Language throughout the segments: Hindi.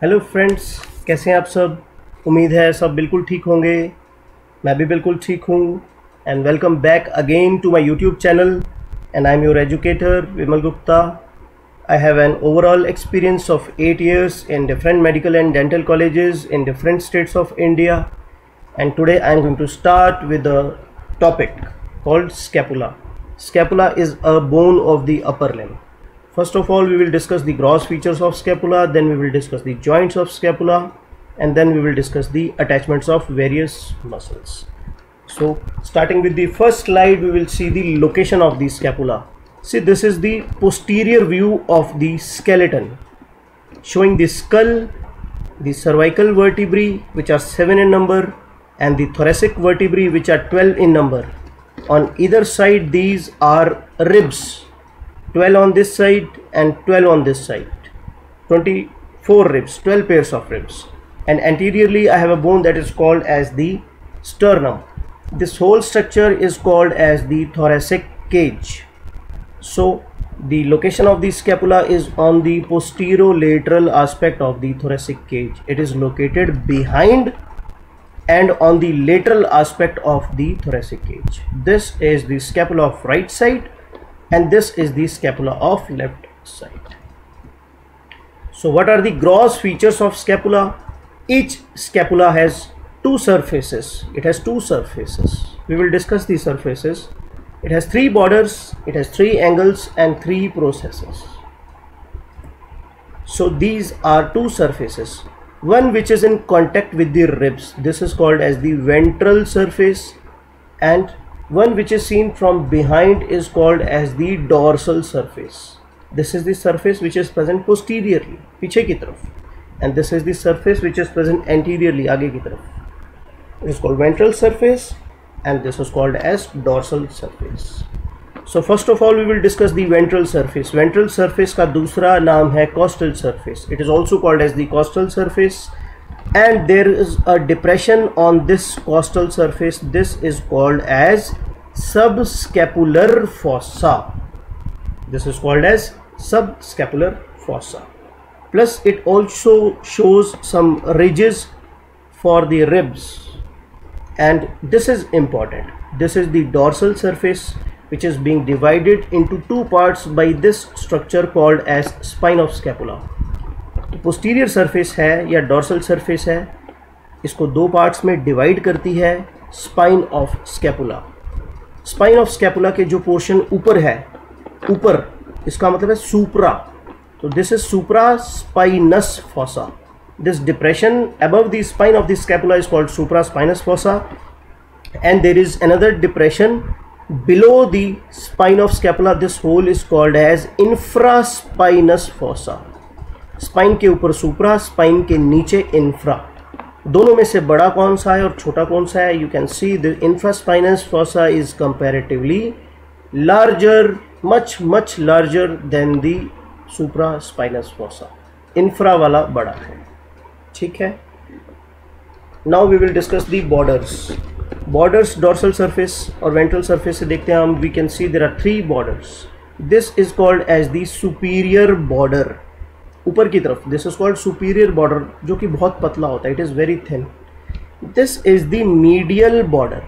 हेलो फ्रेंड्स, कैसे हैं आप सब। उम्मीद है सब बिल्कुल ठीक होंगे। मैं भी बिल्कुल ठीक हूँ। And welcome back again to my YouTube channel and I am your educator Vimal Gupta. I have an overall experience of 8 years in different medical and dental colleges in different states of India, and today I am going to start with a topic called scapula. Scapula is a bone of the upper limb. First of all, we will discuss the gross features of scapula, then we will discuss the joints of scapula, and then we will discuss the attachments of various muscles. So starting with the first slide, we will see the location of the scapula. See, this is the posterior view of the skeleton, showing the skull, the cervical vertebrae which are 7 in number, and the thoracic vertebrae which are 12 in number. On either side these are ribs, 12 on this side and 12 on this side, 24 ribs, 12 pairs of ribs. And anteriorly I have a bone that is called as the sternum. This whole structure is called as the thoracic cage. So the location of the scapula is on the posterolateral aspect of the thoracic cage. It is located behind and on the lateral aspect of the thoracic cage. This is the scapula of right side and this is the scapula of left side. So what are the gross features of scapula? Each scapula has two surfaces. It has two surfaces. We will discuss the surfaces. It has three borders, it has three angles and three processes. So these are two surfaces. One which is in contact with the ribs, this is called as the ventral surface, and one which is seen from behind is called as the dorsal surface. This is the surface which is present posteriorly, पीछे की तरफ, and this is the surface which is present anteriorly, आगे की तरफ. It is called ventral surface and this is called as dorsal surface. So first of all we will discuss the ventral surface. Ventral surface का दूसरा नाम है costal surface. It is also called as the costal surface, and there is a depression on this costal surface. This is called as subscapular fossa. This is called as subscapular fossa. Plus it also shows some ridges for the ribs. And this is important. This is the dorsal surface which is being divided into two parts by this structure called as spine of scapula. तो posterior surface है या dorsal surface है, इसको दो parts में divide करती है spine of scapula. Spine of scapula के जो portion ऊपर है, ऊपर इसका मतलब है supra. तो this is supraspinous fossa. This depression above the spine of the scapula is called supraspinous fossa, and there is another depression below the spine of scapula. This hole is called as infraspinous fossa. Spine के ऊपर supra, spine के नीचे infra. दोनों में से बड़ा कौन सा है और छोटा कौन सा है? You can see the infraspinous fossa is comparatively larger, much larger than the supraspinous fossa. Infra वाला बड़ा है, ठीक है. Now we will discuss the borders. Borders dorsal surface और वेंट्रल सरफेस से देखते हैं हम. We can see there are three borders. This is called as the superior border, ऊपर की तरफ. This is called superior border, जो कि बहुत पतला होता है. It is very thin. This is the medial border,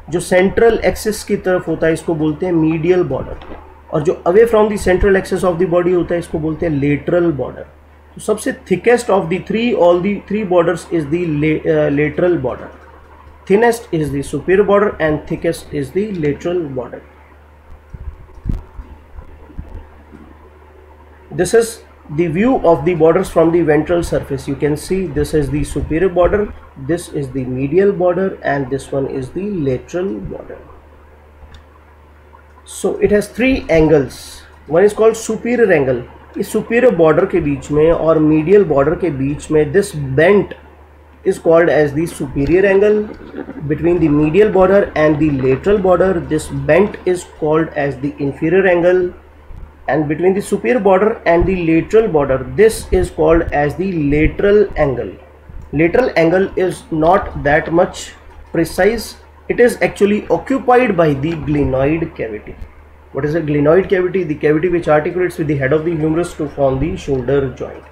जो सेंट्रल एक्सिस की तरफ होता है, इसको बोलते हैं मीडियल बॉर्डर. और जो away from the central axis of the body होता है, इसको बोलते हैं लेटरल बॉर्डर. तो सबसे thickest of the three, all the three borders is the lateral border. Thinnest is the superior border and thickest is the lateral border. This is the view of the borders from the ventral surface. You can see this is the superior border, this is the medial border, and this one is the lateral border. So it has three angles. One is called superior angle. इस सुपीरियर बॉर्डर के बीच में और मीडियल बॉर्डर के बीच में this bent is called as the superior angle. Between the medial border and the lateral border this bent is called as the inferior angle, and between the superior border and the lateral border this is called as the lateral angle. Lateral angle is not that much precise. It is actually occupied by the glenoid cavity. What is a glenoid cavity? The cavity which articulates with the head of the humerus to form the shoulder joint.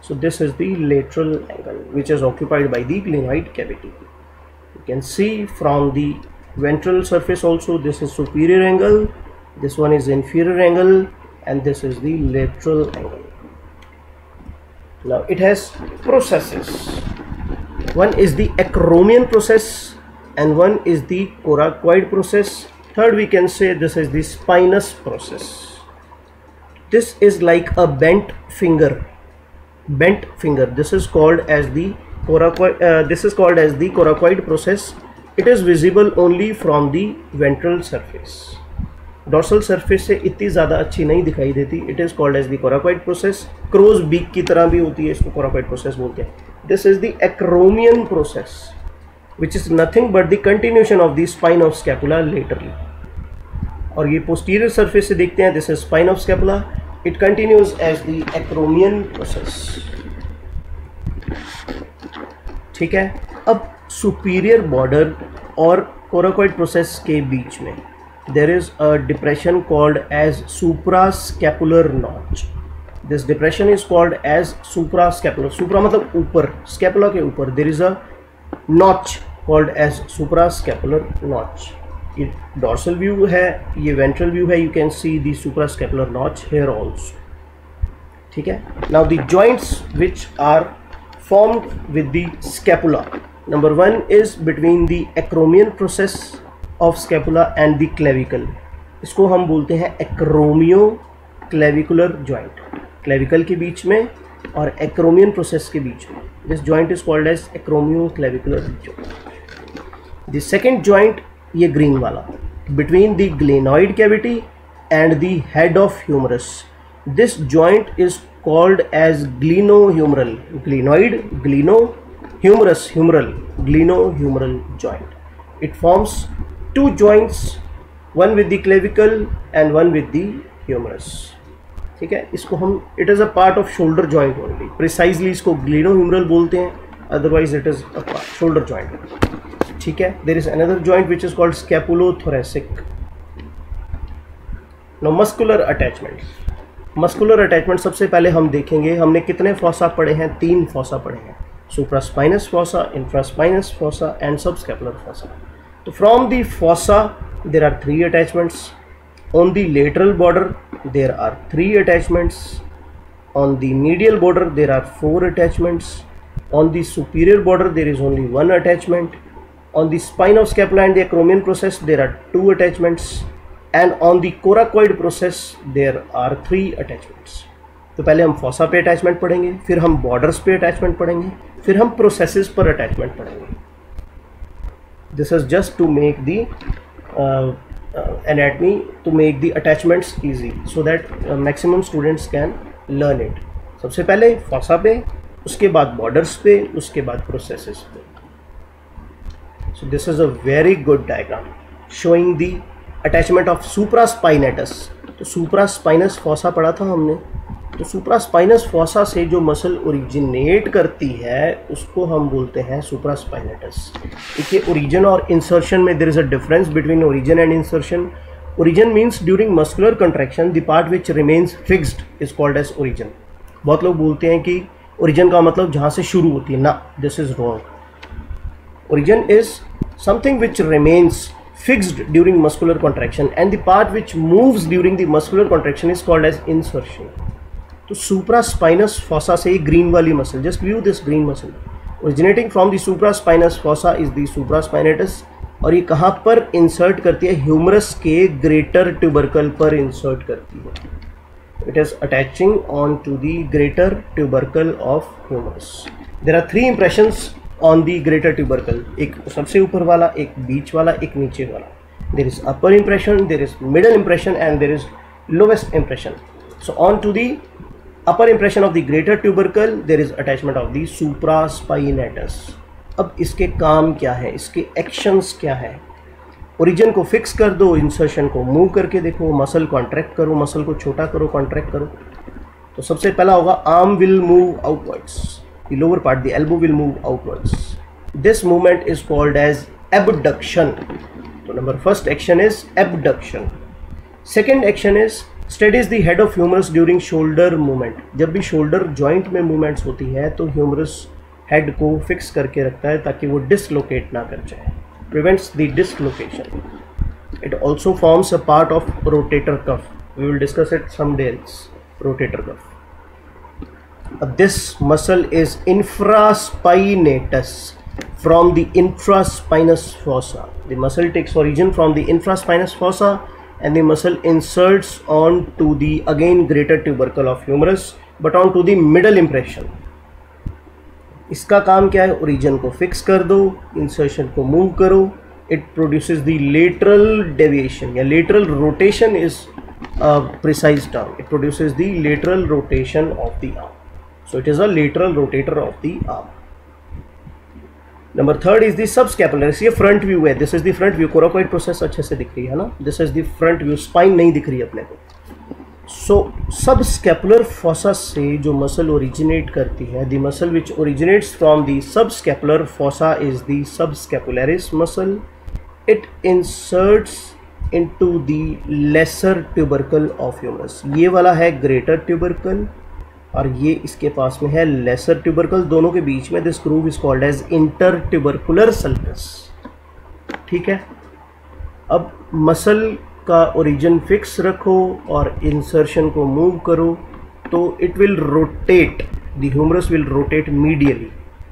So this is the lateral angle which is occupied by the glenoid cavity. You can see from the ventral surface also, this is superior angle, this one is inferior angle, and this is the lateral angle. Now it has processes. One is the acromion process and one is the coracoid process. Third, we can say this is the spinous process. This is like a bent finger. This is called as the coracoid process. It is visible only from the ventral surface. Dorsal surface से इतनी ज़्यादा अच्छी नहीं दिखाई देती. It is called as the coracoid process. Crow's beak की तरह भी होती है, इसको coracoid process बोलते हैं. This is the acromion process, which is nothing but the continuation of the spine of scapula laterally. और ये posterior surface से देखते हैं, this is spine of scapula. It continues as the acromion process. ठीक है. अब superior border और coracoid process के बीच में there is a depression called as suprascapular notch. This depression is called as suprascapular. Supra मतलब ऊपर, scapula के ऊपर. There is a notch called as suprascapular notch. ये dorsal view है, ये ventral view है. You can see the suprascapular notch here also. ठीक है. Now the joints which are formed with the scapula. Number one is between the acromion process of scapula and the clavicle. इसको हम बोलते हैं acromioclavicular joint. Clavicle के बीच में और acromion process के बीच में. This joint is called as acromioclavicular joint. The second joint, ये green वाला, between the glenoid cavity and the head of humerus. This joint is called as glenohumeral. Glenoid, gleno, humerus, humeral, glenohumeral joint. It forms two joints, one with the clavicle and one with the humerus. ठीक है. इसको हम, it is a part of shoulder joint only. Precisely इसको glenohumeral बोलते हैं, otherwise it is a part, shoulder joint. ठीक है. There is another joint which is called scapulothoracic. Now muscular attachments. Muscular attachment सबसे पहले हम देखेंगे. हमने कितने fossa पढ़े हैं? 3 fossa पढ़े हैं. Supraspinous fossa, infraspinous fossa and subscapular fossa. So from the fossa there are 3 attachments. On the lateral border there are 3 attachments. On the medial border there are 4 attachments. On the superior border there is only 1 attachment. On the spine of scapula and the acromion process there are 2 attachments. And on the coracoid process there are 3 attachments. तो पहले हम fossa पे attachment पढ़ेंगे, फिर हम borders पे attachment पढ़ेंगे, फिर हम processes पर attachment पढ़ेंगे. This is just to make the anatomy, to make the attachments easy, so that maximum students can learn it. सबसे पहले fossa पे, उसके बाद borders पे, उसके बाद processes पे. So this is a very good diagram showing the attachment of supraspinatus. तो supraspinous fossa पढ़ा था हमने. तो supraspinous fossa से जो मसल ओरिजिनेट करती है उसको हम बोलते हैं supraspinatus. देखिए origin और insertion में there is a difference between origin and insertion. Origin means during muscular contraction the part which remains fixed is called as origin. बहुत लोग बोलते हैं कि origin का मतलब जहाँ से शुरू होती है. ना, this is wrong. Origin is something which remains fixed during muscular contraction and the part which moves during the muscular contraction is called as insertion. तो supraspinous fossa से green वाली muscle, just view this green muscle, originating from the supraspinous fossa is the supraspinatus. और ये कहाँ पर insert करती है? ह्यूमरस के greater tubercle पर insert करती है. It is attaching on to the greater tubercle of humerus. There are 3 impressions on the greater tubercle. एक सबसे ऊपर वाला, एक बीच वाला, एक नीचे वाला. There is upper impression, there is middle impression and there is lowest impression. So on to the upper impression of the greater tubercle there is attachment of the supraspinatus. अब इसके काम क्या है, इसके एक्शंस क्या है? ओरिजिन को फिक्स कर दो, इंसर्शन को मूव करके देखो, मसल कॉन्ट्रैक्ट करो, मसल को छोटा करो, कॉन्ट्रैक्ट करो. तो सबसे पहला होगा arm will move outwards. The lower part, the elbow will move outwards. This movement is called as abduction. So number first action is abduction. Second action is steady is the head of humerus during shoulder movement. जब भी शोल्डर जॉइंट में मूवमेंट्स होती है तो ह्यूमरस हेड को फिक्स करके रखता है ताकि वो डिसलोकेट ना कर जाए, prevents the dislocation. It also forms a part of rotator cuff, we will discuss it some day else, rotator cuff. This muscle is infraspinatus from the infraspinous fossa. The muscle takes origin from the infraspinous fossa and the muscle inserts onto the again greater tubercle of humerus but onto the middle impression. इसका काम क्या है? ओरिजिन को फिक्स कर दो, इंसर्शन को मूव करो, it produces the lateral deviation या lateral rotation is a precise term. It produces the lateral rotation of the arm. So it is a lateral rotator of the arm. Number third is the subscapularis. ये front view है. This is the front view. Coracoid process अच्छे से दिख रही है ना. This is the front view. Spine नहीं दिख रही है अपने को. So subscapular fossa से जो muscle originate करती है, the muscle which originates from the subscapular fossa is the subscapularis muscle. It inserts into the lesser tubercle of humerus. ये वाला है greater tubercle और ये इसके पास में है lesser tubercle. दोनों के बीच में this groove is called as intertubercular sulcus. ठीक है, अब मसल का ओरिजिन फिक्स रखो और इंसर्शन को मूव करो तो it will rotate, the humerus will rotate medially.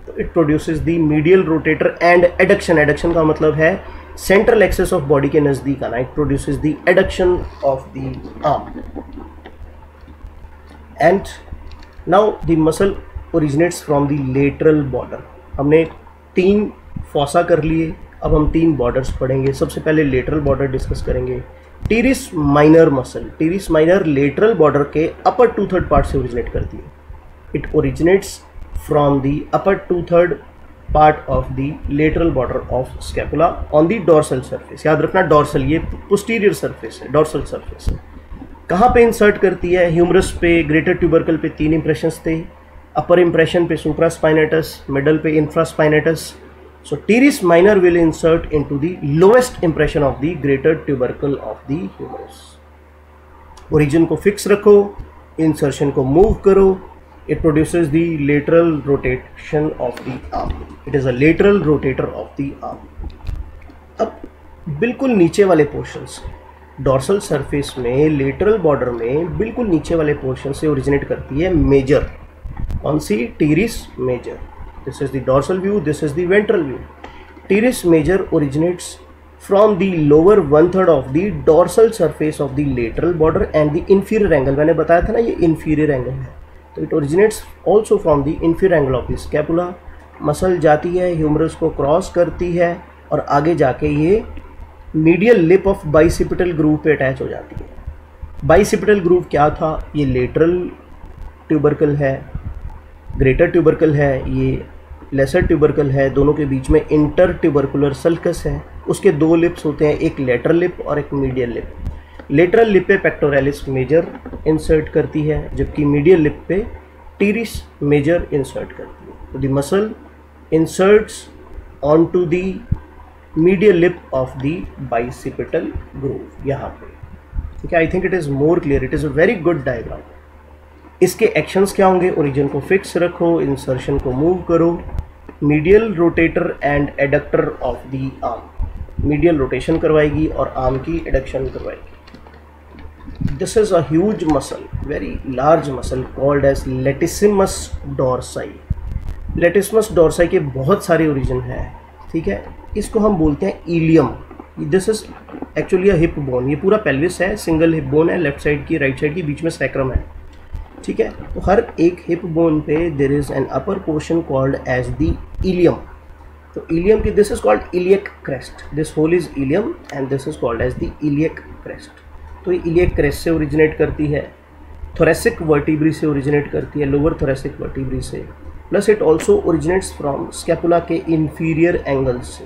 तो it produces the medial rotator and adduction. Adduction का मतलब है सेंट्रल एक्सेस ऑफ बॉडी के नजदीक आना. It produces the adduction of the arm. And now the muscle originates from the lateral border. हमने 3 फॉसा कर लिए, अब हम 3 बॉर्डर्स पढ़ेंगे. सबसे पहले लेटरल बॉर्डर डिस्कस करेंगे. Teres minor muscle. Teres minor lateral border के अपर 2/3 पार्ट से ओरिजिनेट करती है. It originates from the upper 2/3 part of the lateral border of scapula on the dorsal surface. याद रखना डॉर्सल ये पोस्टीरियर सरफेस है, डॉर्सल सरफेस है. कहाँ पे इंसर्ट करती है? ह्यूमरस पे, ग्रेटर ट्यूबरकल पे 3 इंप्रेशंस थे. अपर इंप्रेशन पे सुप्रास्पाइनेटस, मिडल पे infraspinatus. So teres minor will insert into the lowest impression of the greater tubercle of the humerus. Origin को fix रखो, insertion को move करो. It produces the lateral rotation of the arm. It is a lateral rotator of the arm. अब बिल्कुल नीचे वाले पोर्शन से, डॉर्सल सरफेस में, लेटरल बॉर्डर में बिल्कुल नीचे वाले पोर्शन से ओरिजिनेट करती है मेजर. कौन सी? Teres major. This is the dorsal view, this is the ventral view. Teres major originates from the lower 1/3 of the dorsal surface of the lateral border and the inferior angle. मैंने बताया था ना ये inferior angle है, तो it originates also from the inferior angle of the scapula. Muscle जाती है, ह्यूमरस को क्रॉस करती है और आगे जाके ये medial lip of bicipital groove पे अटैच हो जाती है. बाइसिपिटल ग्रूव क्या था? ये लेटरल ट्यूबरकल है, ग्रेटर ट्यूबरकल है, ये लेसर ट्यूबरकल है. दोनों के बीच में इंटर ट्यूबरकुलर सल्कस है. उसके 2 लिप्स होते हैं, एक लेटरल लिप और एक मीडियल लिप. लेटरल लिप पे पेक्टोरलिस मेजर इंसर्ट करती है जबकि मीडियल लिप पे टीरिस मेजर इंसर्ट करती है. तो the muscle inserts on to the medial lip of the bicipital groove यहाँ पे. ठीक है, I think it is more clear. It is a very good diagram. इसके एक्शंस क्या होंगे? ओरिजिन को फिक्स रखो, इंसर्शन को मूव करो, medial rotator and adductor of the arm. Medial rotation करवाएगी और आर्म की एडक्शन करवाएगी. This is a huge muscle, very large muscle called as latissimus dorsi. Latissimus dorsi के बहुत सारे ओरिजिन हैं. ठीक है, इसको हम बोलते हैं ilium. This is actually a hip bone. ये पूरा पेल्विस है, सिंगल हिप बोन है, लेफ्ट साइड की, राइट साइड की, बीच में सैक्रम है. ठीक है, तो हर एक हिप बोन पे there is an upper portion called as the ilium. तो इलियम की this is called iliac crest. This whole is ilium and this is called as the iliac crest. तो ये इलियक क्रेस्ट से ओरिजिनेट करती है, थोरेसिक वर्टिब्री से ओरिजिनेट करती है, लोअर थोरेसिक वर्टिब्री से. Plus it also originates from scapula के इंफीरियर एंगल्स से.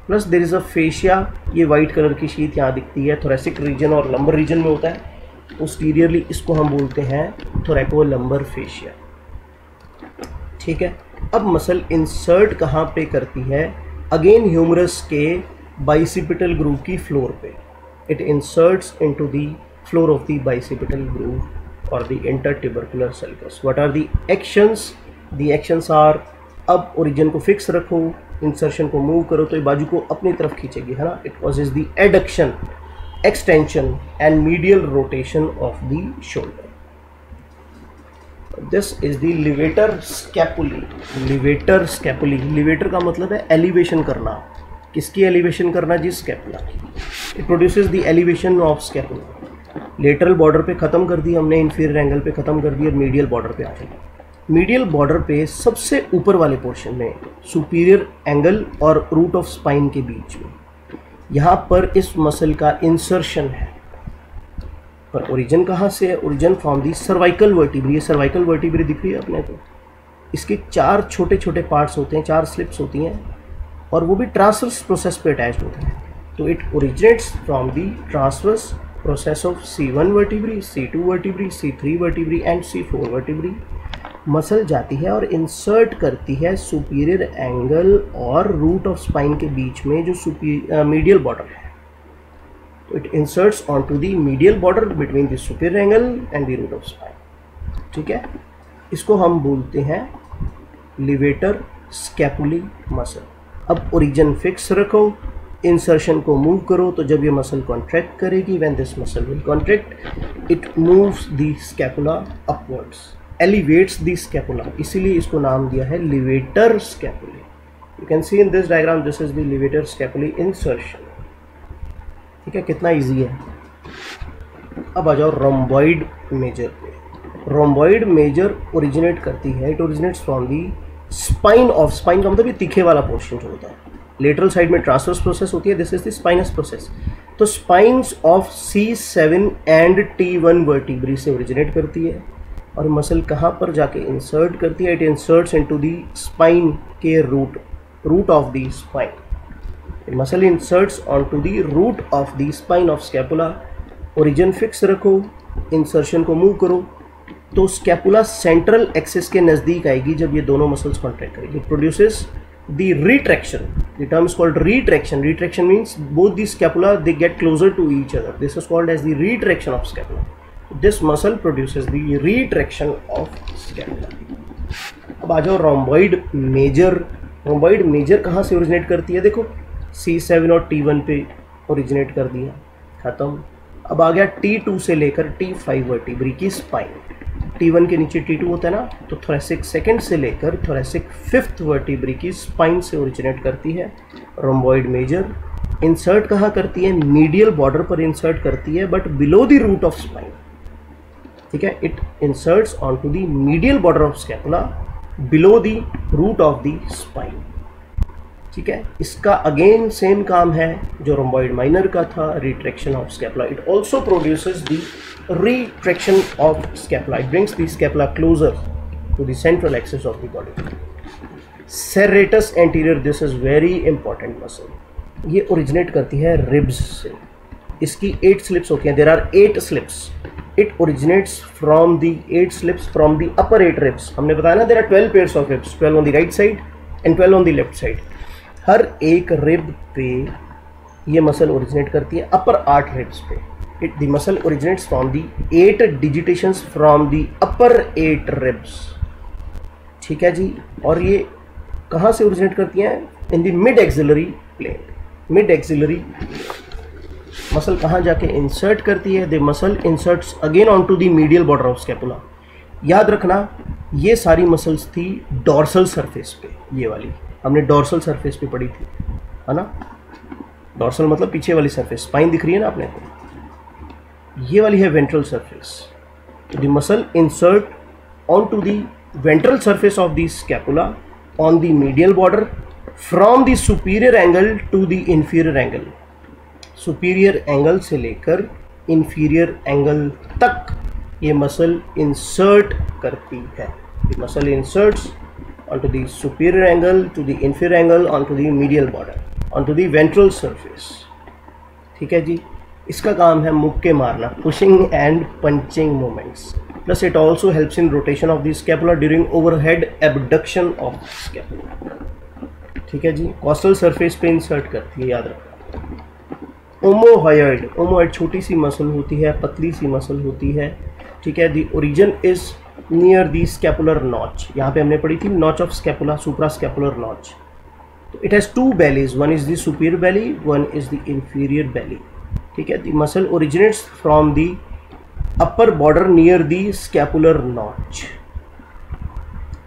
Plus there is a fascia. ये वाइट कलर की शीट यहाँ दिखती है, थोरेसिक रीजन और लंबर रीजन में होता है. पोस्टीरियरली इसको हम बोलते हैं थोरैकोलंबर फेशिया. ठीक है, अब मसल इंसर्ट कहाँ पे करती है? अगेन ह्यूमरस के बाइसिपिटल ग्रूव की फ्लोर पे. It inserts into the floor of the bicipital groove or the intertubercular sulcus. What are the actions? The actions are, अब ओरिजिन को फिक्स रखो, इंसर्शन को मूव करो तो ये बाजू को अपनी तरफ खींचेगी, है ना. It causes the adduction, extension and medial rotation of the shoulder. This is the levator स्कैपुली. Levator स्कैपुली, levator का मतलब है एलिवेशन करना. किसकी एलिवेशन करना जी? स्कैपुला की. It produces the elevation of scapula. Lateral border पे ख़त्म कर दी हमने, इन्फीरियर एंगल पे ख़त्म कर दिया, मीडियल बॉर्डर पे आ जाएगा. मीडियल बॉर्डर पे सबसे ऊपर वाले पोर्शन में सुपीरियर एंगल और रूट ऑफ स्पाइन के बीच में, यहाँ पर इस मसल का इंसर्शन है. पर ओरिजिन कहाँ से है? Origin from the cervical vertebrae. ये सर्वाइकल वर्टिब्री दिख रही है अपने को. इसके 4 छोटे छोटे पार्ट्स होते हैं, 4 स्लिप्स होती हैं और वो भी ट्रांसवर्स प्रोसेस पे अटैच्ड होते हैं. तो it originates from the transverse process of C1 vertebrae, C2 vertebrae, C3 vertebrae and C4 vertebrae. Muscle जाती है और इंसर्ट करती है सुपीरियर एंगल और रूट ऑफ स्पाइन के बीच में जो मीडियल बॉर्डर है. तो it inserts on to the medial border between the superior angle and the root of spine. ठीक है, इसको हम बोलते हैं लिवेटर स्कैपुली मसल. अब ओरिजिन फिक्स रखो, इंसर्शन को मूव करो तो जब ये मसल कॉन्ट्रैक्ट करेगी, when this muscle will contract it moves the scapula upwards, elevates the scapula. इसीलिए इसको नाम दिया है levator स्कैपुली. You can see in this diagram, this is the levator स्कैपुली insertion. ठीक है, कितना इजी है. अब आ जाओ रोम्बॉइड मेजर पे. रोम्बॉइड मेजर ओरिजिनेट करती है, it originates from the spine of, spine का मतलब ये तीखे वाला पोर्शन जो होता है. लेटरल साइड में ट्रांसवर्स प्रोसेस होती है, this is the spinous process. तो spines of C7 and T1 vertebrae से ओरिजिनेट करती है और मसल कहाँ पर जाके इंसर्ट करती है? It inserts into the spine के root of the spine. Muscle inserts on to the root of the spine of scapula. Origin fix रखो, इंसर्शन को मूव करो तो स्कैपुला सेंट्रल एक्सिस के नज़दीक आएगी जब ये दोनों मसल्स कॉन्ट्रैक्ट करेगी. It produces the retraction. The term is called retraction. Retraction means both the scapula they get closer to each other. This is called as the retraction of scapula. This muscle produces the retraction of scapula. अब आ जाओ रोम्बॉइड मेजर. रोम्बॉइड मेजर कहाँ से ओरिजिनेट करती है? देखो C7 और T1 पे ओरिजिनेट कर दिया, ख़त्म. अब आ गया T2 से लेकर T5 वर्टिब्री की स्पाइन. T1 के नीचे T2 होता है ना, तो थोरेसिक सेकंड से लेकर थोरेसिक 5th वर्टिब्री की स्पाइन से ओरिजिनेट करती है रोम्बॉइड मेजर. इंसर्ट कहाँ करती है? मीडियल बॉर्डर पर इंसर्ट करती है but below the root of spine. ठीक है, it inserts on to the medial border of scapula below the root of the spine. ठीक है, इसका अगेन सेम काम है जो रोम्बॉइड माइनर का था, retraction of scapula. It also produces the retraction of scapula. It brings the scapula closer to the central axis of the body. Serratus anterior, this is very important muscle. ये originate करती है ribs से. इसकी 8 slips होती हैं. There are 8 slips. It originates from the 8 slips from the upper 8 ribs. हमने बताया ना, there are 12 pairs of ribs, 12 on the right side and 12 on the left side. हर एक rib पे ये muscle originate करती है, upper 8 ribs पे. The muscle originates from the 8 digitations from the upper 8 ribs. ठीक है जी. और ये कहाँ से ओरिजिनेट करती हैं? In the mid axillary plane. Mid axillary muscle कहाँ जाके इंसर्ट करती है? The muscle inserts again on to the medial border of scapula. याद रखना, ये सारी मसल्स थी डॉर्सल सरफेस पे. ये वाली हमने डॉर्सल सरफेस पे पढ़ी थी, है ना. डॉर्सल मतलब पीछे वाली सरफेस. स्पाइन दिख रही है ना आपने को, ये वाली है ventral surface. The muscle insert on to the ventral surface of the scapula on the medial border from the superior angle to the inferior angle. Superior angle से लेकर इंफीरियर एंगल तक ये मसल इंसर्ट करती है. The muscle inserts on to the superior angle to the inferior angle on to the medial border on to the ventral surface. ठीक है जी. इसका काम है मुक्के मारना, pushing and punching movements. Plus it also helps in rotation of the scapula during overhead abduction of scapula. ठीक है जी. कॉस्टल सरफेस पे इंसर्ट करती है, याद रखना. ओमोहयोइड, ओमोहयोइड छोटी सी मसल होती है, पतली सी मसल होती है, ठीक है। The origin is near the scapular notch, यहाँ पे हमने पढ़ी थी notch of scapula, supra scapular notch. तो it has two bellies, one is the superior belly, one is the inferior belly, ठीक है। The muscle originates from the upper border near the scapular notch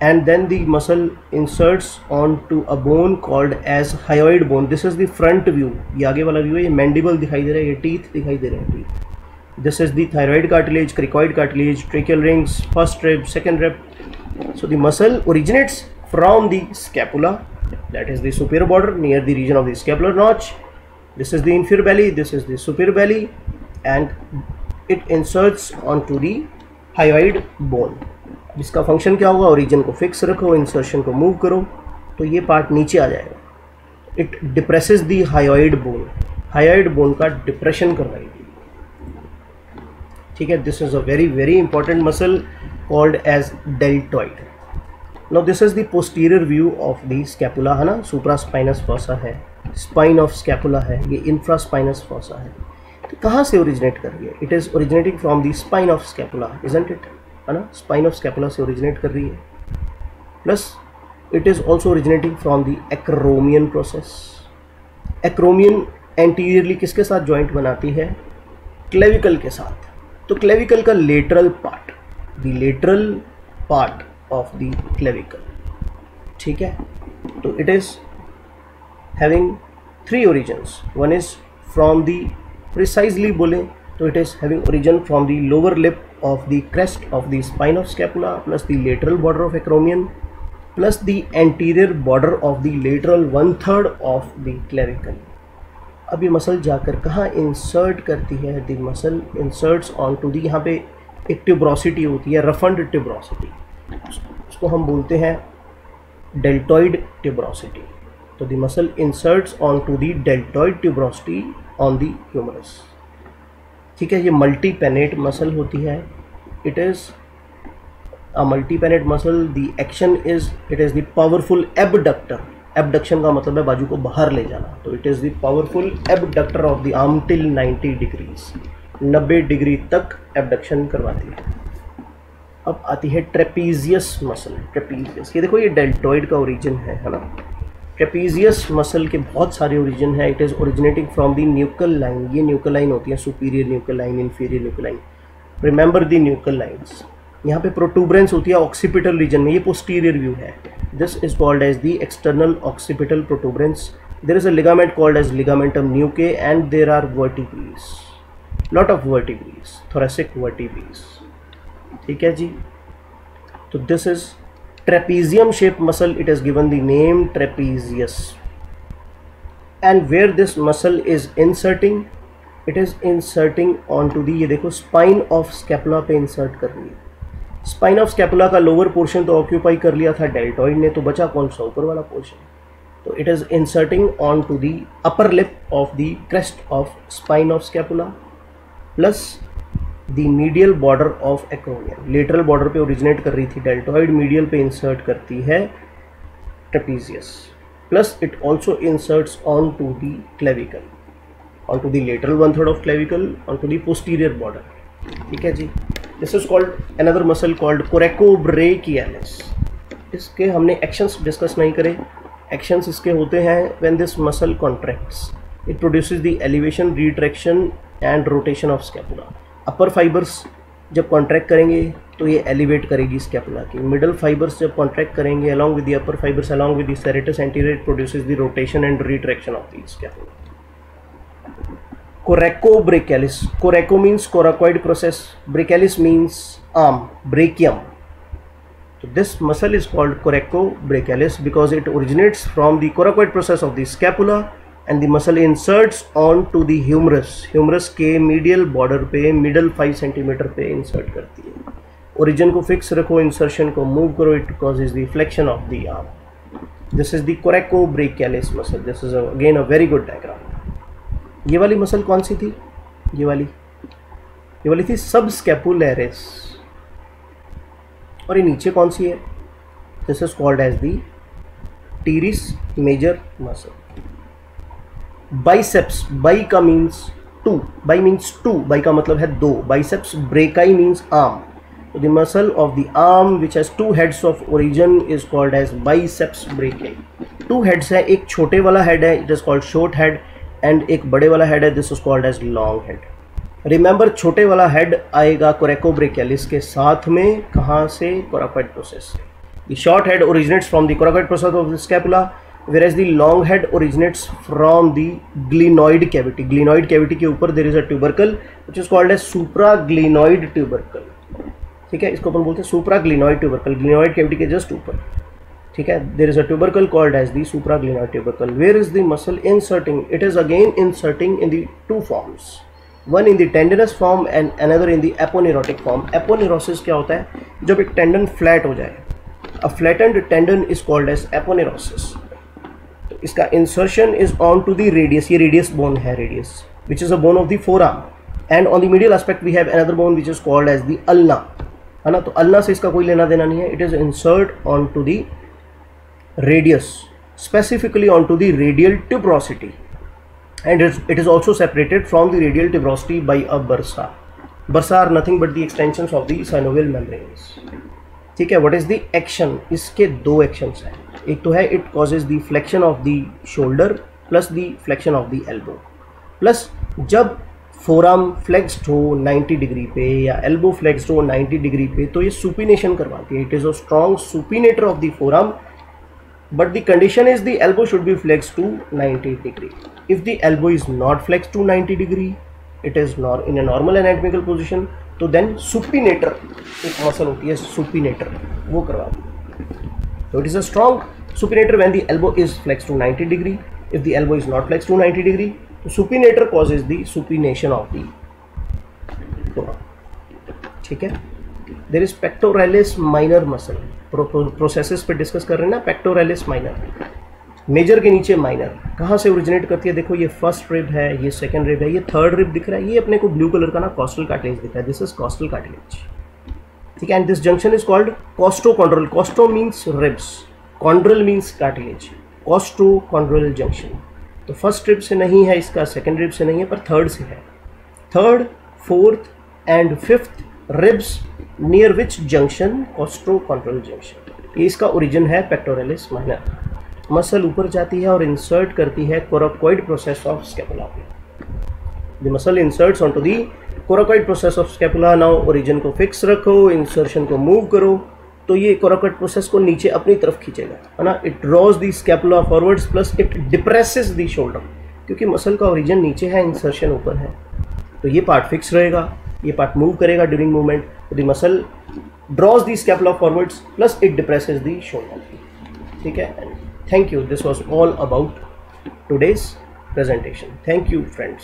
and then the muscle inserts onto a bone called as hyoid bone. This is the front view, ये आगे वाला व्यू है, ये मैंडिबल दिखाई दे रहा है, ये टीथ दिखाई दे रहे हैं, teeth. This is the thyroid cartilage, cricoid cartilage, tracheal rings, first rib, second rib. So the muscle originates from the scapula, that is the superior border near the region of the scapular notch. This is the inferior belly, this is the superior belly, and it inserts onto the hyoid bone. जिसका फंक्शन क्या होगा, ओरिजिन को फिक्स रखो, इंसर्शन को मूव करो, तो ये पार्ट नीचे आ जाएगा। It depresses the hyoid bone, hyoid bone का डिप्रेशन करवाएगी, ठीक है। This is a very very important muscle called as deltoid. Now this is the posterior view of the scapula, है ना, सुप्रा स्पाइनस फॉसा है, स्पाइन ऑफ स्कैपुला है, ये इंफ्रा स्पाइनस फॉसा है। तो कहाँ से ओरिजिनेट कर रही है? It is originating from the spine of scapula, isn't it, है ना, स्पाइन ऑफ स्कैपुला से ओरिजिनेट कर रही है। Plus it is also originating from the acromion process. Acromion anteriorly किसके साथ जॉइंट बनाती है? क्लेविकल के साथ। तो क्लेविकल का lateral part, the lateral part of the clavicle, ठीक है। तो it is having three origins, one is from the, precisely बोले तो it is having origin from the lower lip of the crest of the spine of scapula plus the lateral border of acromion plus the anterior border of the lateral 1/3 of the clavicle. अब ये मसल जाकर कहाँ इंसर्ट करती है? The muscle inserts on to the, यहाँ पे एक ट्यूब्रोसिटी होती है, रफंड ट्यूब्रोसिटी, उसको हम बोलते हैं डेल्टॉइड ट्यूब्रोसिटी। तो the muscle inserts on to the deltoid tuberosity on the humerus, ठीक है। ये मल्टी पेनेट मसल होती है, it is a multi pennate muscle. The action is, it is the powerful abductor, abduction का मतलब है बाजू को बाहर ले जाना, तो it is the powerful abductor of the arm till 90 degrees, 90 degree तक एबडक्शन करवाती है। अब आती है ट्रेपीजियस मसल, ट्रेपीजियस, ये देखो ये डेल्टॉइड का ओरिजिन है ना। ट्रेपीजियस मसल के बहुत सारे ओरिजिन है। It is originating from the nuchal line, ये न्यूकल लाइन होती है, superior nuchal line, inferior nuchal line, remember the nuchal lines. यहाँ पे प्रोटूबरेंस होती है ऑक्सीपिटल रीजन में, ये पोस्टीरियर व्यू है, this is called as the external occipital protuberance. There is a ligament called as ligamentum nuchae and there are vertebrae, lot of vertebrae, thoracic vertebrae, ठीक है जी। तो this is trapezium shaped muscle, it is given the name trapezius, and where this muscle is inserting, it is inserting onto the, ये देखो spine of scapula पे insert कर रही है। spine of scapula का lower portion तो occupy कर लिया था deltoid ने, तो बचा कौन सा? ऊपर वाला portion। तो it is inserting onto the upper lip of the crest of spine of scapula plus the medial border of acromion, lateral border पे ओरिजिनेट कर रही थी डेल्टॉइड, मीडियल पे इंसर्ट करती है trapezius, plus it also inserts on to the clavicle, on to the lateral 1/3 of clavicle, on to the posterior border, ठीक है जी। This is called another muscle called coracobrachialis. इसके हमने एक्शंस डिस्कस नहीं करे, एक्शंस इसके होते हैं when this muscle contracts, it produces the elevation, retraction and rotation of scapula. Upper fibres जब कॉन्ट्रैक्ट करेंगे तो ये एलिवेट करेगी स्कैपुला की, मिडल फाइबर्स जब कॉन्ट्रैक्ट करेंगे along with the upper fibres along with the serratus anterior, it produces the rotation and retraction of the scapula. Coracobrachialis, coraco means coracoid process, brachialis means arm, brachium. So this muscle is called coracobrachialis because it originates from the coracoid process of the scapula and the muscle inserts onto the humerus, humerus के medial border पे middle 5 centimeter पे insert करती है। origin को fix रखो, insertion को move करो, it causes the flexion of the arm. This is the coracobrachialis muscle. This is again a very good diagram. ये वाली muscle कौन सी थी? ये वाली थी subscapularis। और ये नीचे कौन सी है? This is called as the teres major muscle. Biceps, bi का means two, bi means two, bi का मतलब है दो, biceps brachii means arm. So the muscle of the arm which has two heads of origin is called as biceps brachii. Two heads है, एक छोटे वाला head है, it is called short head, and एक बड़े वाला head है, this is called as long head. Remember छोटे वाला head आएगा coracobrachialis के साथ में, कहाँ से? coracoid process. The short head originates from the coracoid process of the scapula, whereas the long head originates from the glenoid cavity. Glenoid cavity के ऊपर there is a tubercle which is called as supraglenoid tubercle. ठीक है, इसको अपन बोलते हैं सुप्राग्लिनॉइड ट्यूबरकल, ग्लिनॉइड कैविटी के जस्ट ऊपर. ठीक है, there is a tubercle called as the supraglenoid tubercle. Where is the muscle inserting? It is again inserting in the two forms, one in the tendinous form and another in the aponeurotic form. Aponeurosis क्या होता है? जब एक टेंडन फ्लैट हो जाए. A flattened tendon is called as aponeurosis. तो इसका insertion is on to the radius, ये रेडियस बोन है, radius which is a bone of the forearm, and on the medial aspect we have another bone which is called as the ulna, है ना. तो अल्ना से इसका कोई लेना देना नहीं है. It is insert on to the radius, specifically on to the radial tuberosity, and it is also separated from the radial tuberosity by a bursa. Bursa are nothing but the extensions of the synovial membranes. ठीक है, व्हाट इज द एक्शन? इसके दो एक्शंस हैं. एक तो है it causes the flexion of the shoulder plus the flexion of the elbow, plus जब फोराम फ्लेक्स्ड हो 90 डिग्री पे या एल्बो फ्लेक्स्ड हो 90 डिग्री पे, तो ये सुपिनेशन करवाती है. It is a strong supinator of the forearm, but the condition is the elbow should be flexed to 90 degree. If the elbow is not flexed to 90 degree, it is not in a normal anatomical position, तो देन सुपिनेटर, एक मसल होती है सुपिनेटर, वो करवाती है. तो it is a strong supinator when the elbow is flexed to 90 degree. If the elbow is not flexed to 90 degree, supinator causes the supination of the forearm. ठीक है, there is pectoralis minor muscle. Processes पे डिस्कस कर रहे हैं ना. pectoralis minor, मेजर के नीचे माइनर, कहाँ से ओरिजिनेट करती है? देखो, ये फर्स्ट रिब है, ये सेकंड रिब है, ये थर्ड रिब दिख रहा है, ये अपने को ब्लू कलर का ना कॉस्टल कार्टिलेज दिख रहा है. This is costal cartilage. ठीक है, and this junction is called costochondral. Costo means ribs, chondral means cartilage, costochondral junction. तो फर्स्ट रिब से नहीं है इसका, सेकंड रिब से नहीं है, पर थर्ड से है. Third, fourth and fifth ribs near which junction? कॉस्टोकॉन्ड्रल junction. ये इसका ओरिजिन है पेक्टोरलिस माइनर. मसल ऊपर जाती है और इंसर्ट करती है coracoid process of scapula. The muscle inserts on to the coracoid process of scapula. Now origin को फिक्स रखो, इंसर्शन को मूव करो, तो ये कोराकोइड प्रोसेस को नीचे अपनी तरफ खींचेगा, है ना. It drawers the scapula forwards plus it depresses the shoulder, क्योंकि मसल का ओरिजिन नीचे है, इंसर्शन ऊपर है, तो ये पार्ट फिक्स रहेगा, ये पार्ट मूव करेगा during movement. The muscle drawers the scapula forwards plus it depresses the shoulder. ठीक है, thank you. This was all about today's presentation. Thank you friends.